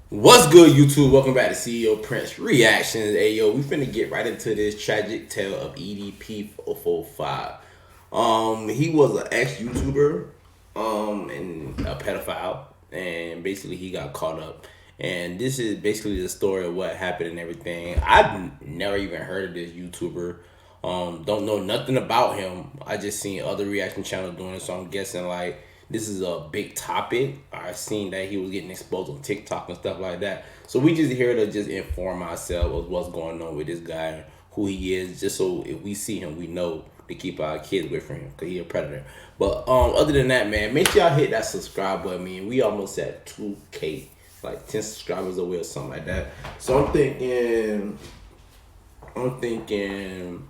What's good, YouTube? Welcome back to CEO Prince Reactions. Hey, yo, we finna get right into this tragic tale of EDP445. He was an ex-YouTuber, and a pedophile, and basically he got caught up. And this is basically the story of what happened and everything. I've never even heard of this YouTuber. Don't know nothing about him. I just seen other reaction channels doing it, so I'm guessing like this is a big topic. I seen that he was getting exposed on TikTok and stuff like that. So we just here to just inform ourselves of what's going on with this guy, who he is, just so if we see him, we know to keep our kids away from him because he's a predator. But other than that, man, make sure y'all hit that subscribe button. We almost at 2K, like 10 subscribers away or something like that. So I'm thinking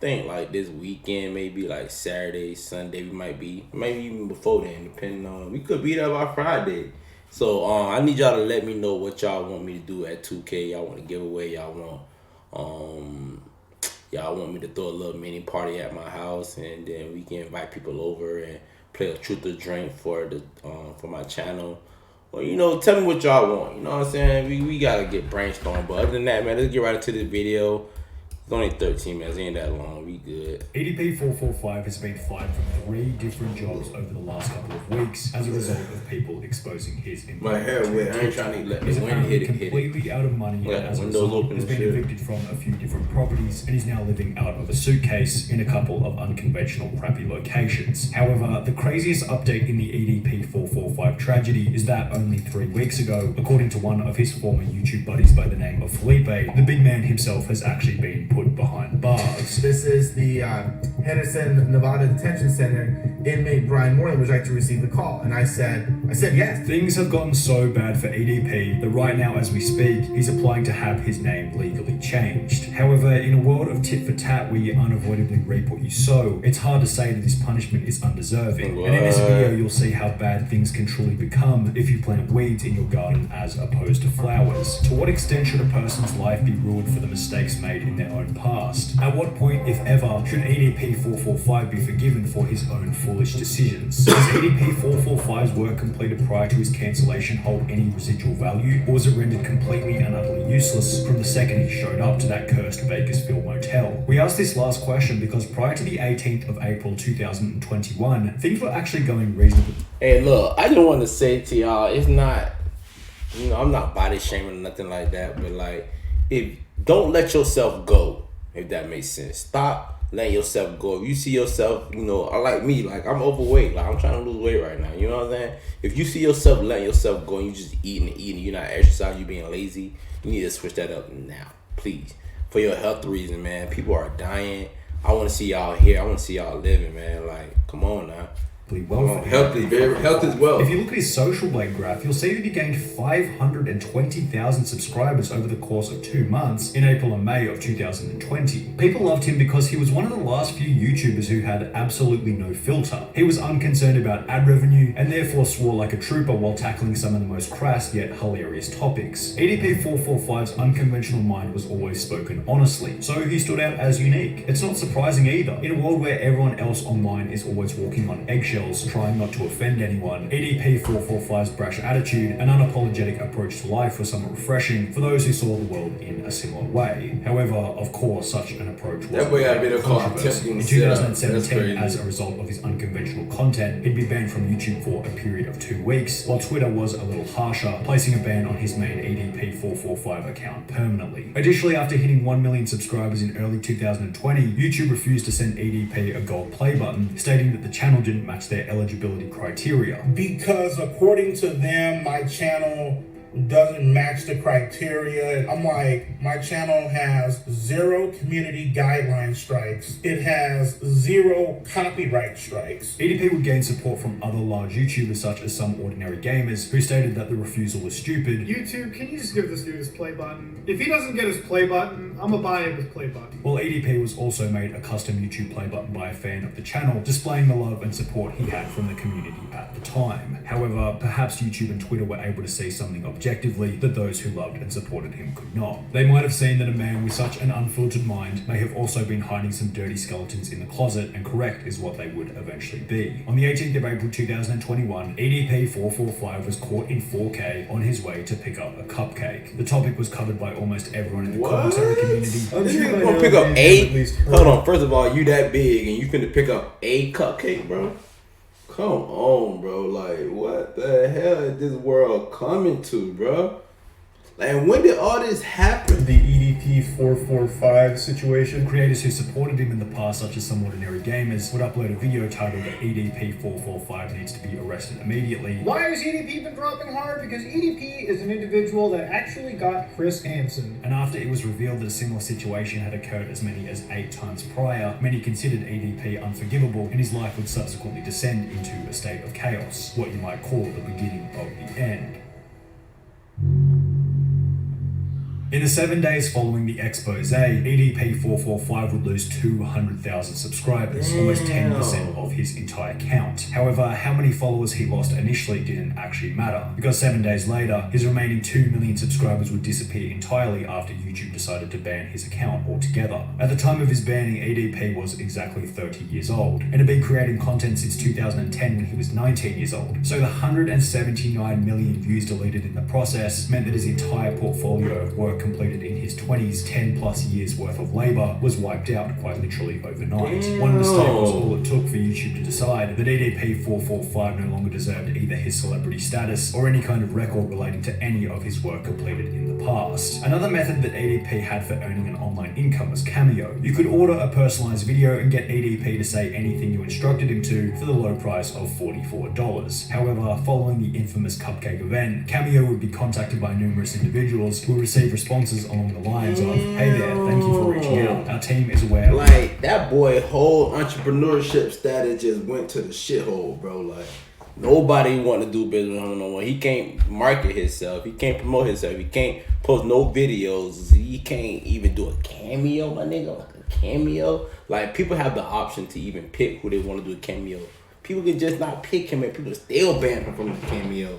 think like this weekend, maybe like Saturday, Sunday, we might be, maybe even before then, depending on, we could be there by Friday. So I need y'all to let me know what y'all want me to do at 2K. Y'all want to give away, y'all want me to throw a little mini party at my house, and then we can invite people over and play a truth or drink for the for my channel. Well, tell me what y'all want. You know what I'm saying? We gotta get brainstormed. But other than that, man, let's get right into this video. It's only 13 minutes, ain't that long, we good. EDP445 has been fired from 3 different jobs over the last couple of weeks as a result of people exposing his involvement. My hair wet, I ain't trying to let the wind hit it. Completely out of money, and as a result, has been evicted from a few different properties and is now living out of a suitcase in a couple of unconventional crappy locations. However, the craziest update in the EDP445 tragedy is that only 3 weeks ago, according to one of his former YouTube buddies by the name of Felipe, the big man himself has actually been put behind bars. This is the Henderson, Nevada Detention Center. Inmate Brian Morley would like to receive the call, and I said yes. Things have gotten so bad for EDP that right now as we speak, he's applying to have his name legally changed. However, in a world of tit for tat where you unavoidably reap what you sow, it's hard to say that this punishment is undeserving. And in this video, you'll see how bad things can truly become if you plant weeds in your garden as opposed to flowers. To what extent should a person's life be ruined for the mistakes made in their own past? At what point, if ever, should EDP445 be forgiven for his own foolish decisions? Does EDP445's work completed prior to his cancellation hold any residual value, or was it rendered completely and utterly useless from the second he showed up to that cursed Bakersfield motel? We asked this last question because prior to the 18th of April 2021, things were actually going reasonably. Hey, look, I just want to say to y'all, it's not, I'm not body shaming or nothing like that, but like, don't let yourself go, if that makes sense. Stop letting yourself go. If you see yourself, like me, like I'm overweight, like I'm trying to lose weight right now, you know what I'm saying? If you see yourself letting yourself go and you just eating, you're not exercising, you being lazy, you need to switch that up now, please. For your health reason, man. People are dying. I want to see y'all here. I want to see y'all living, man. Like, come on now. Well, health is well. If you look at his social blade graph, you'll see that he gained 520,000 subscribers over the course of 2 months in April and May of 2020. People loved him because he was one of the last few YouTubers who had absolutely no filter. He was unconcerned about ad revenue and therefore swore like a trooper while tackling some of the most crass yet hilarious topics. EDP445's unconventional mind was always spoken honestly, so he stood out as unique. It's not surprising either. In a world where everyone else online is always walking on eggshells, trying not to offend anyone, EDP445's brash attitude and unapologetic approach to life was somewhat refreshing for those who saw the world in a similar way. However, of course, such an approach was controversial. In 2017, as a result of his unconventional content, he'd be banned from YouTube for a period of 2 weeks, while Twitter was a little harsher, placing a ban on his main EDP445 account permanently. Additionally, after hitting 1 million subscribers in early 2020, YouTube refused to send EDP a gold play button, stating that the channel didn't match their eligibility criteria. Because according to them, my channel doesn't match the criteria. I'm like, my channel has 0 community guideline strikes. It has 0 copyright strikes. EDP would gain support from other large YouTubers such as Some Ordinary Gamers, who stated that the refusal was stupid. YouTube, can you just give this dude his play button? If he doesn't get his play button, I'm gonna buy him his play button. While EDP was also made a custom YouTube play button by a fan of the channel, displaying the love and support he had from the community at the time. However, perhaps YouTube and Twitter were able to see something of objectively that those who loved and supported him could not. They might have seen that a man with such an unfiltered mind may have also been hiding some dirty skeletons in the closet, and correct is what they would eventually be. On the 18th of April 2021, EDP445 was caught in 4K on his way to pick up a cupcake. The topic was covered by almost everyone in the commentary community. This nigga gonna pick up hold on, first of all, you that big and you finna pick up a cupcake, bro? Come on, bro. Like, what the hell is this world coming to, bro? Like, when did all this happen? The EDP445 situation. Creators who supported him in the past, such as Some Ordinary Gamers, would upload a video titled that EDP445 needs to be arrested immediately. Why has EDP been dropping hard? Because EDP is an individual that actually got Chris Hansen. And after it was revealed that a similar situation had occurred as many as 8 times prior, many considered EDP unforgivable, and his life would subsequently descend into a state of chaos, what you might call the beginning of the end. In the 7 days following the expose, EDP445 would lose 200,000 subscribers, almost 10% of his entire count. However, how many followers he lost initially didn't actually matter, because 7 days later, his remaining 2 million subscribers would disappear entirely after YouTube decided to ban his account altogether. At the time of his banning, EDP was exactly 30 years old, and had been creating content since 2010 when he was 19 years old. So the 179 million views deleted in the process meant that his entire portfolio of work completed in his 20s, 10 plus years worth of labor, was wiped out quite literally overnight. One mistake was all it took for YouTube to decide that EDP445 no longer deserved either his celebrity status or any kind of record relating to any of his work completed in the past. Another method that EDP had for earning an online income was Cameo. You could order a personalized video and get EDP to say anything you instructed him to for the low price of $44. However, following the infamous cupcake event, Cameo would be contacted by numerous individuals who would receive responses along the lines of, "Hey there, thank you for reaching out. Our team is aware." Like, that boy whole entrepreneurship status just went to the shithole, bro. Like, nobody want to do business with him no more. He can't market himself. He can't promote himself. He can't post no videos. He can't even do a cameo, my nigga. Like a cameo. Like, people have the option to even pick who they want to do a cameo. People can just not pick him and people still ban him from the cameo.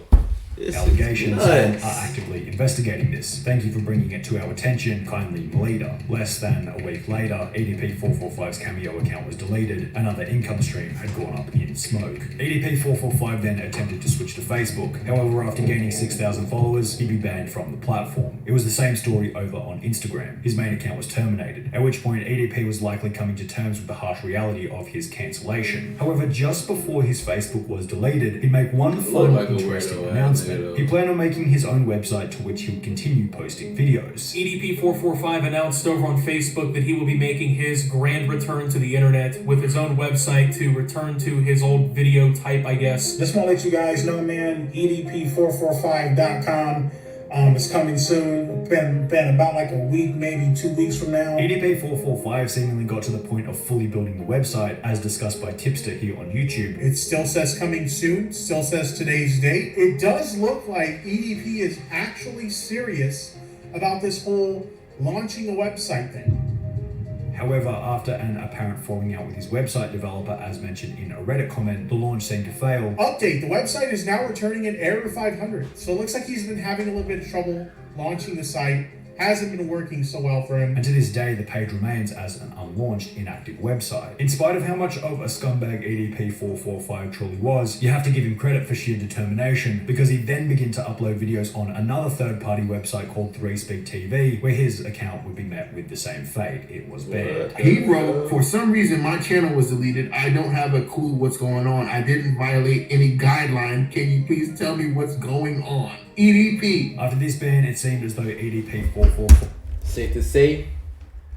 Allegations and are actively investigating this. Thank you for bringing it to our attention, kindly later. Less than a week later, EDP445's Cameo account was deleted. Another income stream had gone up in smoke. EDP445 then attempted to switch to Facebook. However, after gaining 6,000 followers, he'd be banned from the platform. It was the same story over on Instagram. His main account was terminated, at which point EDP was likely coming to terms with the harsh reality of his cancellation. However, just before his Facebook was deleted, he'd make one final interesting announcement. He planned on making his own website to which he would continue posting videos. EDP445 announced over on Facebook that he will be making his grand return to the internet with his own website to return to his old video type, I guess. Just want to let you guys know, man, EDP445.com. It's coming soon. Been about like a week, maybe 2 weeks from now. EDP445 seemingly got to the point of fully building the website, as discussed by Tipster here on YouTube. It still says coming soon, still says today's date. It does look like EDP is actually serious about this whole launching a website thing. However, after an apparent falling out with his website developer, as mentioned in a Reddit comment, the launch seemed to fail. Update, the website is now returning an error 500. So it looks like he's been having a little bit of trouble launching the site. Hasn't been working so well for him. And to this day, the page remains as an unlaunched, inactive website. In spite of how much of a scumbag EDP445 truly was, you have to give him credit for sheer determination, because he then began to upload videos on another third-party website called 3Speak TV, where his account would be met with the same fate. It was banned. He wrote, "For some reason my channel was deleted. I don't have a clue what's going on. I didn't violate any guideline. Can you please tell me what's going on? EDP." After this ban, it seemed as though EDP445... Safe to say,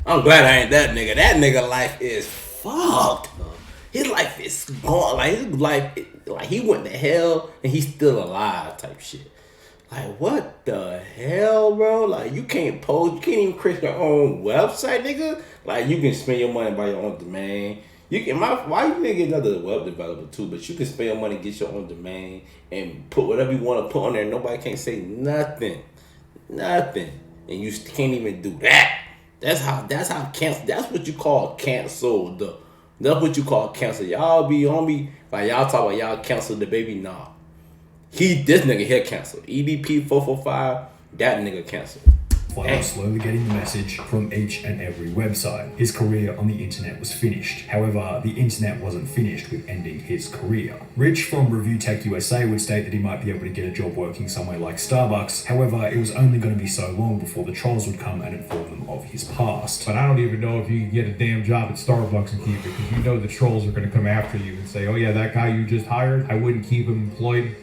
I'm glad I ain't that nigga. That nigga life is fucked. His life is gone. Like, his life, like, he went to hell and he's still alive type shit. Like, what the hell, bro? Like, you can't post, you can't even create your own website, nigga. Like, you can spend your money by your own domain. You can, why you can get another web developer too, but you can spend your money, get your own domain, and put whatever you want to put on there. Nobody can't say nothing. Nothing. And you can't even do that. That's how cancel. That's what you call cancel. That's what you call cancel. Y'all be on me like y'all talk about y'all cancel the baby. Nah, This nigga here canceled. EDP445, that nigga canceled. While slowly getting the message from each and every website. His career on the internet was finished. However, the internet wasn't finished with ending his career. Rich from Review Tech USA would state that he might be able to get a job working somewhere like Starbucks. However, it was only going to be so long before the trolls would come and inform them of his past. But I don't even know if you can get a damn job at Starbucks and keep it, because you know the trolls are going to come after you and say, oh yeah, that guy you just hired, I wouldn't keep him employed.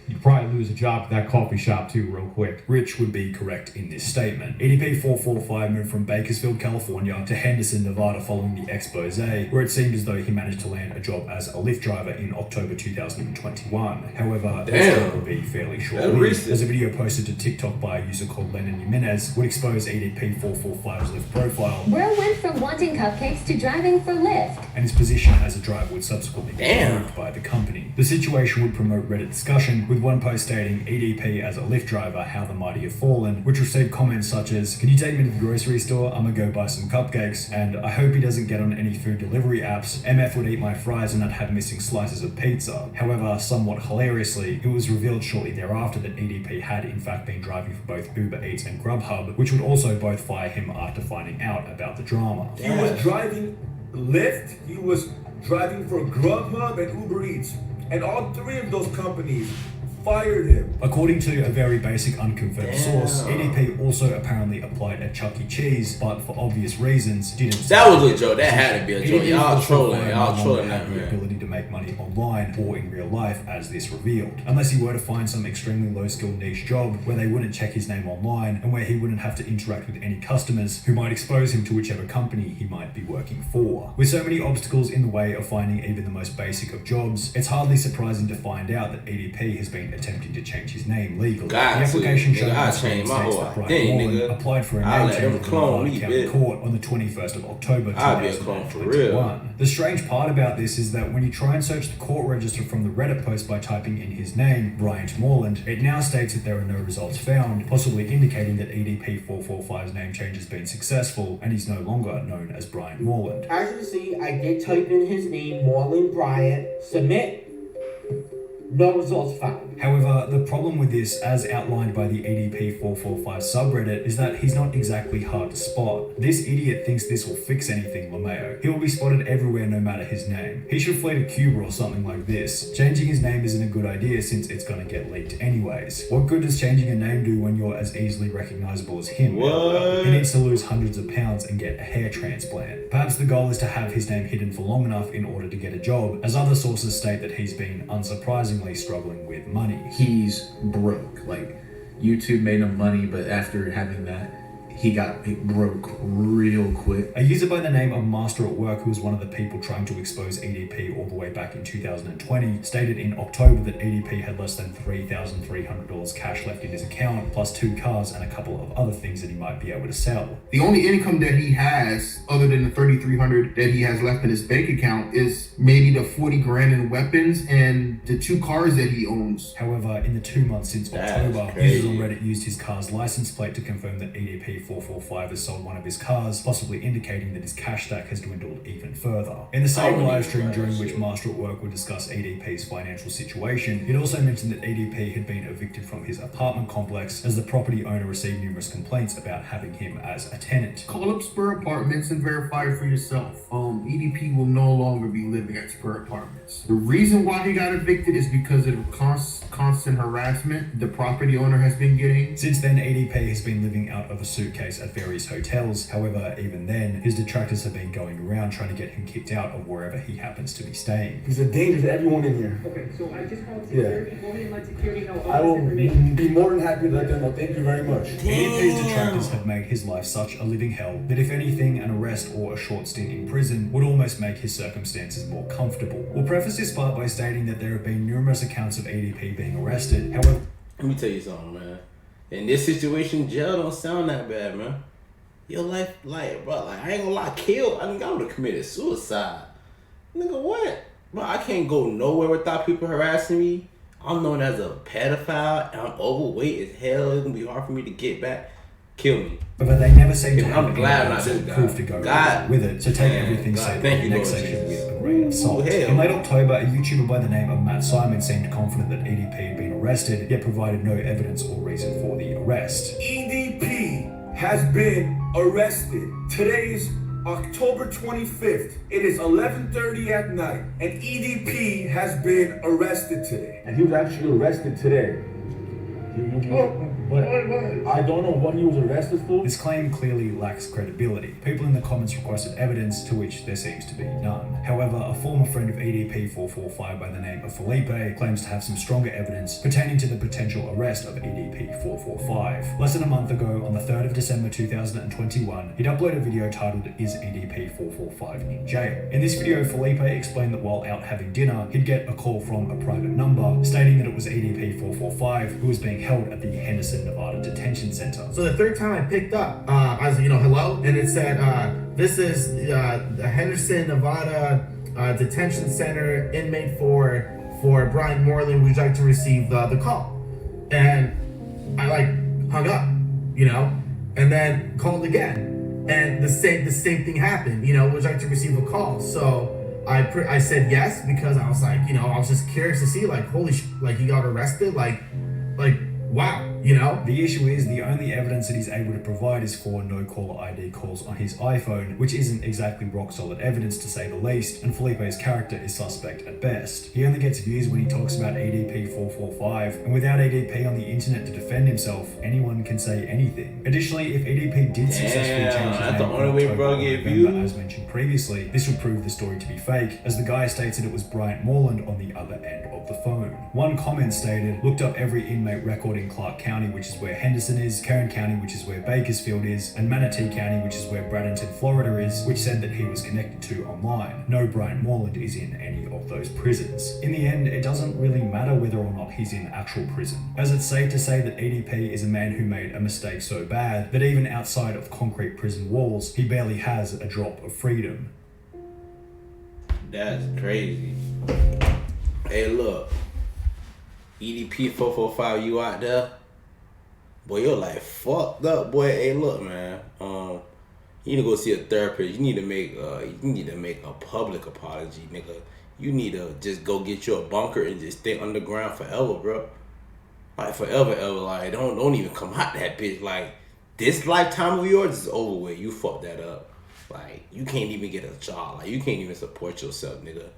You'd probably lose a job at that coffee shop too real quick. Rich would be correct in this statement. EDP445 moved from Bakersfield, California to Henderson, Nevada following the expose, where it seemed as though he managed to land a job as a Lyft driver in October 2021. However, this job would be fairly short-lived, as a video posted to TikTok by a user called Lennon Jimenez would expose EDP445's Lyft profile. Bro went from wanting cupcakes to driving for Lyft. And his position as a driver would subsequently be removed by the company. The situation would promote Reddit discussion, with one post stating EDP as a Lyft driver, how the mighty have fallen, which received comments such as, can you take me to the grocery store? I'm gonna go buy some cupcakes, and I hope he doesn't get on any food delivery apps. MF would eat my fries and I'd have missing slices of pizza. However, somewhat hilariously, it was revealed shortly thereafter that EDP had in fact been driving for both Uber Eats and Grubhub, which would also both fire him after finding out about the drama. He was driving Lyft, he was driving for Grubhub and Uber Eats, and all three of those companies fired him. According to a very basic unconfirmed source, EDP also apparently applied at Chuck E. Cheese, but for obvious reasons didn't. That was a joke. That had to be a joke. Y'all trolling that the man. ability to make money online or in real life, as this revealed. Unless he were to find some extremely low-skill niche job where they wouldn't check his name online and where he wouldn't have to interact with any customers who might expose him to whichever company he might be working for. With so many obstacles in the way of finding even the most basic of jobs, it's hardly surprising to find out that EDP has been attempting to change his name legally. The application showed that Brian Moreland applied for a name change with the Nevada County Court on the 21st of October 2021. The strange part about this is that when you try and search the court register from the Reddit post by typing in his name, Bryant Moreland, it now states that there are no results found, possibly indicating that EDP445's name change has been successful and he's no longer known as Bryant Moreland. As you see, I did type in his name, Moreland Bryant, submit. No results found. However, the problem with this, as outlined by the EDP445 subreddit, is that he's not exactly hard to spot. This idiot thinks this will fix anything, LeMayo. He will be spotted everywhere no matter his name. He should flee to Cuba or something like this. Changing his name isn't a good idea since it's gonna get leaked anyways. What good does changing a name do when you're as easily recognizable as him? What? He needs to lose hundreds of pounds and get a hair transplant. Perhaps the goal is to have his name hidden for long enough in order to get a job, as other sources state that he's been unsurprisingly struggling with money. He's broke. Like, YouTube made him money, but after having that, he got broke real quick. A user by the name of Master at Work, who was one of the people trying to expose EDP all the way back in 2020, stated in October that EDP had less than $3,300 cash left in his account, plus 2 cars and a couple of other things that he might be able to sell. The only income that he has, other than the $3,300 that he has left in his bank account, is maybe the 40 grand in weapons and the 2 cars that he owns. However, in the 2 months since October, users on Reddit used his car's license plate to confirm that EDP445 has sold one of his cars, possibly indicating that his cash stack has dwindled even further. In the same live stream during which Master at Work would discuss EDP's financial situation, it also mentioned that EDP had been evicted from his apartment complex as the property owner received numerous complaints about having him as a tenant. Call up Spur Apartments and verify it for yourself. EDP will no longer be living at Spur Apartments. The reason why he got evicted is because of constant harassment the property owner has been getting. Since then, EDP has been living out of a suitcase at various hotels. However, even then, his detractors have been going around trying to get him kicked out of wherever he happens to be staying. He's a danger to everyone in here. Okay, so I just called security. Go ahead and let security know all I will this information. be more than happy to let them know. Thank you very much. EDP's detractors have made his life such a living hell that if anything, an arrest or a short stint in prison would almost make his circumstances more comfortable. We'll preface this part by stating that there have been numerous accounts of EDP being arrested. However, let me tell you something, man. In this situation, jail don't sound that bad, man. Your life, like, bro, like, I ain't gonna lie, killed. I would have committed suicide. Nigga, what? Bro, I can't go nowhere without people harassing me. I'm known as a pedophile, and I'm overweight as hell. It's gonna be hard for me to get back. Kill me. But they never seem to I'm have glad any not this guy. proof to go God. with it, so take Man, everything God, said thank in you, the next Lord section Jesus. with a grain of salt. hell. In late October, a YouTuber by the name of Matt Simon seemed confident that EDP had been arrested, yet provided no evidence or reason for the arrest. EDP has been arrested. Today is October 25th. It is 11:30 at night, and EDP has been arrested today. And he was actually arrested today. But I don't know what he was arrested for. This claim clearly lacks credibility. People in the comments requested evidence, to which there seems to be none. However, a former friend of EDP445 by the name of Felipe claims to have some stronger evidence pertaining to the potential arrest of EDP445. Less than a month ago, on the 3rd of December 2021, he'd uploaded a video titled, "Is EDP445 in Jail?" In this video, Felipe explained that while out having dinner, he'd get a call from a private number stating that it was EDP445 who was being held at the Henderson, Nevada Detention Center. So the third time I picked up, I was like, hello? And it said, this is the Henderson, Nevada Detention Center, inmate for Brian Moreland. Would you like to receive the call? And I hung up, and then called again. And the same thing happened, would you like to receive a call? So I said yes, because I was like, I was just curious to see, holy he got arrested, wow, The issue is the only evidence that he's able to provide is for no caller ID calls on his iPhone, which isn't exactly rock solid evidence to say the least, and Felipe's character is suspect at best. He only gets views when he talks about EDP445, and without EDP on the internet to defend himself, anyone can say anything. Additionally, if EDP did successfully change his name the only way bro get November, as mentioned previously, this would prove the story to be fake, as the guy states that it was Bryant Moreland on the other end of the phone. One comment stated, "Looked up every inmate record in Clark County, which is where Henderson is, Kern County, which is where Bakersfield is, and Manatee County, which is where Bradenton, Florida is, which said that he was connected to online. No Bryant Moreland is in any of those prisons." In the end, it doesn't really matter whether or not he's in actual prison, as it's safe to say that EDP is a man who made a mistake so bad that even outside of concrete prison walls, he barely has a drop of freedom. That's crazy. Hey, look. EDP445, you out there? Boy, you're fucked up, boy. Hey, look, man. You need to go see a therapist. You need to make a public apology, nigga. You need to just go get you a bunker and just stay underground forever, bro. Forever, ever. Don't even come out that bitch. This lifetime of yours is over with. You fucked that up. You can't even get a job. You can't even support yourself, nigga.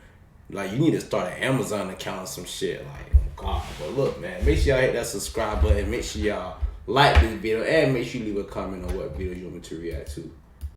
You need to start an Amazon account or some shit. Oh God. But look, man, make sure y'all hit that subscribe button. Make sure y'all like this video and make sure you leave a comment on what video you want me to react to.